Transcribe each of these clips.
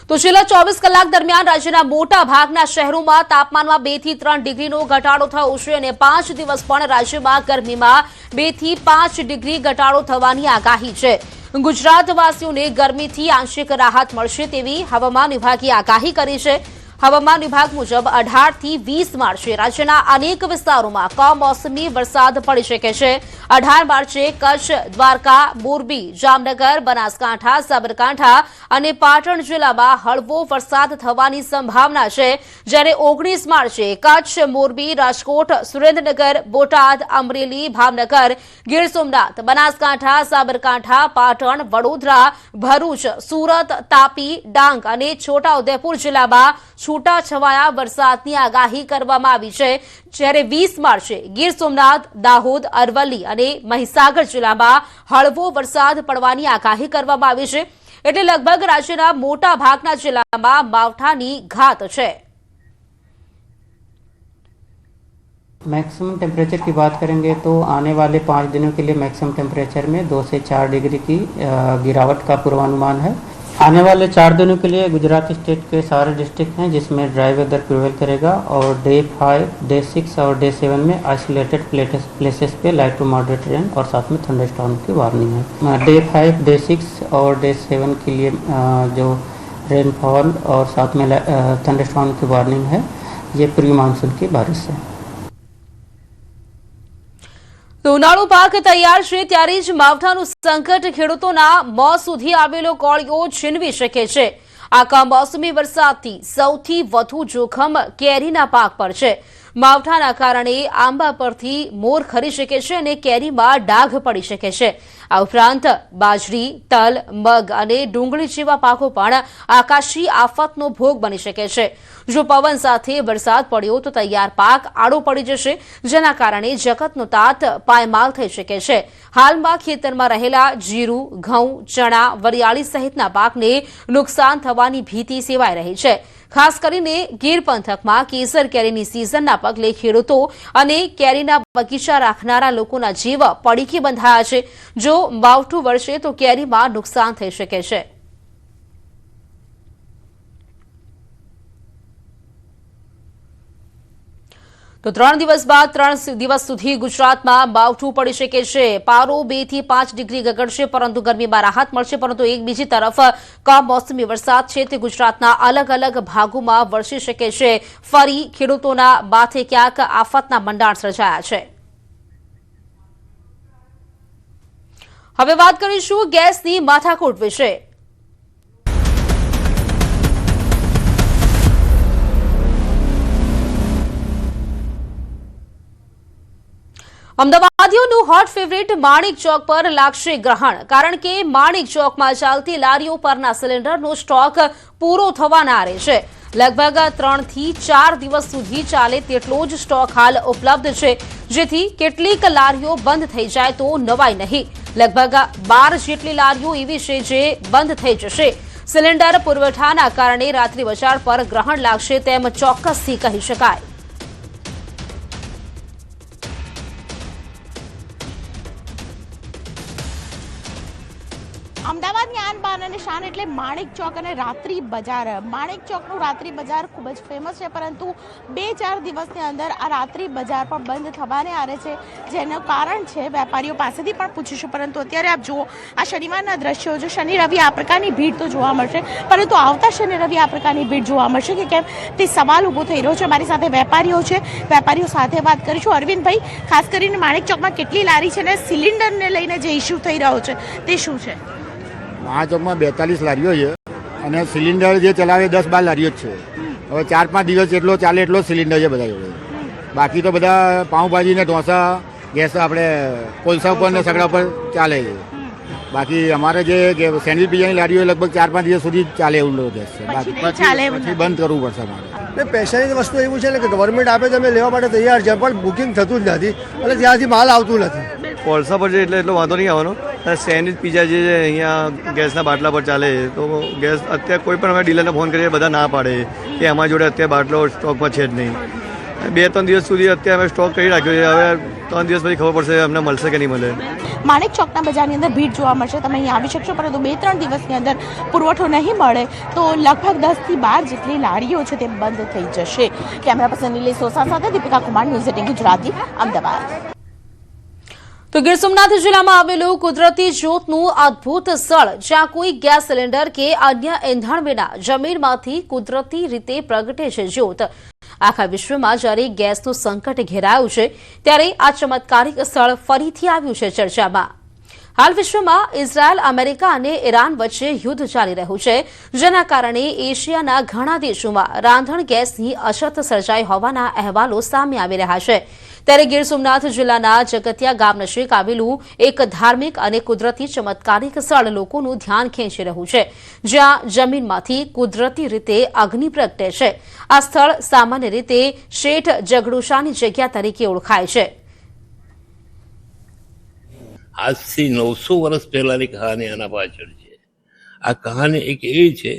તો છેલ્લા 24 કલાક દરમિયાન રાજ્યના મોટા ભાગના શહેરોમાં તાપમાનમાં 2 થી 3 ડિગ્રીનો ઘટાડો થયો છે અને 5 દિવસ પણ રાજ્યમાં ગરમીમાં 2 થી 5 ડિગ્રી ઘટાડો થવાની આગાહી છે। ગુજરાતવાસીઓને ગરમીથી આંશિક રાહત મળશે તેવી હવામાન વિભાગે આગાહી કરી છે। હવામાન વિભાગ મુજબ 18 થી 20 માર્ચે રાજ્યના અનેક વિસ્તારોમાં કમોસમી વરસાદ પડી શકે છે। 18 માર્ચે કચ્છ, દ્વારકા, મોરબી, જામનગર, બનાસકાંઠા, સાબરકાંઠા અને પાટણ જિલ્લામાં હળવો વરસાદ થવાની સંભાવના છે, જ્યારે 19 માર્ચે કચ્છ, મોરબી, રાજકોટ, સુરેન્દ્રનગર, બોટાદ, અમરેલી, ભાવનગર, ગીર સોમનાથ, બનાસકાંઠા, સાબરકાંઠા, પાટણ, વડોદરા, ભરૂચ, સુરત, તાપી, ડાંગ અને છોટાઉદેપુર જિલ્લામાં છૂટાછવાયા વરસાદની આગાહી કરવામાં આવી છે, જ્યારે 20 માર્ચે ગીર સોમનાથ, દાહોદ, અરવલ્લી અને મહીસાગર જિલ્લામાં હળવો વરસાદ પડવાની આગાહી કરવામાં આવી છે। એટલે લગભગ રાજ્યના મોટા ભાગના જિલ્લામાં માવઠાની ઘાત છે। मैक्सिमम टेम्परेचर की बात करेंगे तो आने वाले 5 दिनों के लिए मैक्सिमम टेम्परेचर में 2 से 4 डिग्री की गिरावट का पूर्वानुमान है। आने वाले 4 दिनों के लिए गुजरात स्टेट के सारे डिस्ट्रिक्ट हैं जिसमें ड्राई वेदर प्रिवेल करेगा और डे 5, डे 6 और डे 7 में आइसोलेटेड प्लेसेस पे लाइट टू मॉडरेट रेन और साथ में थंडरस्टॉर्म की वार्निंग है। डे 5, डे 6 और डे 7 के लिए जो रेनफॉल और साथ में थंडरस्टॉर्म की वार्निंग है, ये प्री मानसून की बारिश है। તો ઉનાળુ પાક તૈયાર છે ત્યારે જ માવઠાનું સંકટ ખેડૂતોના મોં સુધી આવેલો કોળિયો છીનવી શકે છે। આ કમોસમી વરસાદથી સૌથી વધુ જોખમ કેરીના પાક પર છે। માવઠાના કારણે આંબા પરથી મોર ખરી શકે છે અને કેરીમાં ડાઘ પડી શકે છે। આ ઉપરાંત બાજરી, તલ, મગ અને ડુંગળી જેવા પાકો પણ આકાશી આફતનો ભોગ બની શકે છે। જો પવન સાથે વરસાદ પડ્યો તો તૈયાર પાક આડો પડી જશે, જેના કારણે જગતનો તાત પાયમાલ થઈ શકે છે। હાલમાં ખેતરમાં રહેલા જીરું, ઘઉં, ચણા, વરિયાળી સહિતના પાકને નુકસાન થવાની ભીતિ સેવાઈ રહી છે। ખાસ કરીને ગીર પંથકમાં કેસર કેરીની સિઝનના પગલે ખેડૂતો અને કેરીના બગીચા રાખનારા લોકોના જીવ પડીકે બંધાયા છે। જો માવઠું વરસે તો કેરીમાં નુકસાન થઈ શકે છે। તો 3 દિવસ બાદ 3 દિવસ સુધી ગુજરાતમાં માવઠું પડી શકે છે। પારો 2 થી 5 ડિગ્રી ગગડશે, પરંતુ ગરમીમાં રાહત મળશે। પરંતુ એક બીજી તરફ કમોસમી વરસાદ છે તે ગુજરાતના અલગ અલગ ભાગોમાં વરસી શકે છે। ફરી ખેડૂતોના માથે ક્યાંક આફતના મંડાણ સર્જાયા છે। હવે વાત કરીશું ગેસની માથાકૂટ વિશે। અમદાવાદીઓનું હોટ ફેવરિટ માણિક ચોક પર લાગશે ગ્રહણ, કારણ કે માણિક ચોકમાં ચાલતી લારીઓ પરના સિલિન્ડરનો સ્ટોક પૂરો થવાના આરે છે। લગભગ 3 થી 4 દિવસ સુધી ચાલે તેટલો જ સ્ટોક હાલ ઉપલબ્ધ છે, જેથી કેટલીક લારીઓ બંધ થઈ જાય તો નવાઈ નહીં। લગભગ 12 જેટલી લારીઓ એવી છે જે બંધ થઈ જશે। સિલિન્ડર પુરવઠાના કારણે રાત્રિ બજાર પર ગ્રહણ લાગશે તેમ ચોક્કસથી કહી શકાય। અમદાવાદની આન બાન અને શાન એટલે માણિક ચોક અને રાત્રિ બજાર। માણિક ચોકનું રાત્રિ બજાર ખૂબ જ ફેમસ છે, પરંતુ 2-4 દિવસની અંદર આ રાત્રિ બજાર પણ બંધ થવાને આરે છે, જેનું કારણ છે વેપારીઓ પાસેથી પણ પૂછીશું। પરંતુ અત્યારે આપ જુઓ આ શનિવારના દ્રશ્યો, જો શનિ રવિ આ પ્રકારની ભીડ તો જોવા મળશે, પરંતુ આવતા શનિ રવિ આ પ્રકારની ભીડ જોવા મળશે કે કેમ તે સવાલ ઊભો થઈ રહ્યો છે। મારી સાથે વેપારીઓ છે, વેપારીઓ સાથે વાત કરીશું। અરવિંદભાઈ, ખાસ કરીને માણિક ચોકમાં કેટલી લારી છે ને સિલિન્ડરને લઈને જે ઇસ્યુ થઈ રહ્યો છે તે શું છે? આ ચોકમાં 42 લારીઓ છે અને સિલિન્ડર જે ચલાવે 10-12 લારીઓ જ છે। હવે 4-5 દિવસ જેટલો ચાલે એટલો સિલિન્ડર છે બધા જોડે। બાકી તો બધા પાઉંભાજી ને ઢોસા ગેસ આપણે કોલસા ઉપર ને સગડા ઉપર ચાલે છે। બાકી અમારે જે સેન્ડવિચ પિઝાની લારીઓ લગભગ 4-5 દિવસ સુધી ચાલે એવું ગેસ છે, પછી બંધ કરવું પડશે અમારે। પૈસાની વસ્તુ એવું છે ને કે ગવર્મેન્ટ આપે તો અમે લેવા માટે તૈયાર છે, પણ બુકિંગ થતું જ નથી અને ત્યાંથી માલ આવતું નથી। કોલસા પર છે એટલે એટલો વાંધો નહીં આવવાનો। સેન્ડવિચ પીઝા જે છે અહીંયા ગેસના બાટલા પર ચાલે, તો ગેસ અત્યારે કોઈ પણ અમે ડીલરને ફોન કરીએ બધા ના પાડે કે અમારી જોડે અત્યારે બાટલો સ્ટોકમાં છે જ નહીં। 2-3 દિવસ સુધી અત્યારે અમે સ્ટોક કરી રાખ્યો છે। હવે 3 દિવસ પછી ખબર પડશે અમને મળશે કે નહીં મળે. માણેક ચોકના બજારની અંદર ભીડ જોવા મળશે, તમે અહીં આવી શકશો, પરંતુ 2-3 દિવસની અંદર પુરવઠો નહીં મળે તો લગભગ 10 થી 12 જેટલી લારીઓ છે તે બંધ થઈ જશે. કેમેરા પર્સન નિલેશ સોસા સાથે દીપિકા કુમાર, ન્યૂઝ 18 ગુજરાતી, અમદાવાદ. તો ગીર સોમનાથ જિલ્લામાં આવેલું કુદરતી જ્યોતનું અદ્ભુત સ્થળ, જ્યાં કોઈ ગેસ સિલિન્ડર કે અન્ય ઇંધણ વિના જમીનમાંથી કુદરતી રીતે પ્રગટે છે જ્યોત. આખા વિશ્વમાં જ્યારે ગેસનું સંકટ ઘેરાયું છે ત્યારે આ ચમત્કારિક સ્થળ ફરીથી આવ્યું છે ચર્ચામાં. હાલ વિશ્વમાં ઇઝરાયલ, અમેરિકા અને ઈરાન વચ્ચે યુદ્ધ ચાલી રહ્યું છે, જેના કારણે એશિયાના ઘણા દેશોમાં રાંધણ ગેસની અછત સર્જાઈ હોવાના અહેવાલો સામે આવી રહ્યા છે. ત્યારે ગીર સોમનાથ જિલ્લાના જગતિયા ગામ નજીક આવેલું એક ધાર્મિક અને કુદરતી ચમત્કારિક સ્થળ લોકોનું ધ્યાન ખેંચી રહ્યું છે, જ્યાં જમીનમાંથી કુદરતી રીતે અગ્નિ પ્રગટે છે. આ સ્થળ સામાન્ય રીતે શેઠ જગડુશાની જગ્યા તરીકે ઓળખાય છે. આજથી 900 વર્ષ પહેલાની કહાની આના પાછળ છે. આ કહાની એક એવી છે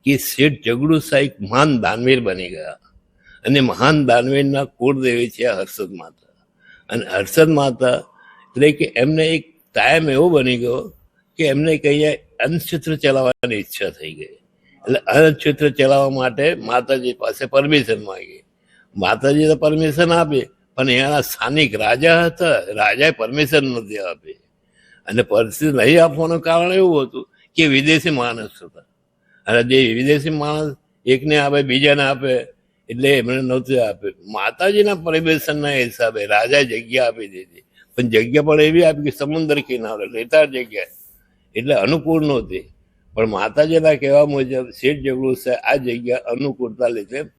કે શેઠ જગડુશા એક મહાન દાનવીર બની ગયા અને મહાન દાનવીરના કુળદેવી છે હર્ષદ માતા. અને હર્ષદ માતા એટલે કે એમને એક ટાઈમ એવો બની ગયો કે એમને કહીએ અન્નક્ષેત્ર ચલાવવાની ઈચ્છા થઈ ગઈ. એટલે અન્નક્ષેત્ર ચલાવવા માટે માતાજી પાસે પરમિશન માંગી. માતાજી તો પરમિશન આપી, પણ અહીંયાના સ્થાનિક રાજા હતા, રાજાએ પરમિશન નથી આપી. અને પરમિશન નહીં આપવાનું કારણ એવું હતું કે વિદેશી માણસ હતા, અને જે વિદેશી માણસ એકને આપે બીજાને આપે એટલે એમણે નહોતું આપ્યું. માતાજીના પરમિશનના હિસાબે રાજાએ જગ્યા આપી દીધી, પણ જગ્યા પણ એવી આપી કે સમુદ્ર કિનારે રેતાળ જગ્યા, એટલે અનુકૂળ નહોતી. પણ માતાજીના કહેવા મુજબ શેઠ જગડુશાએ આ જગ્યા અનુકૂળતા લીધે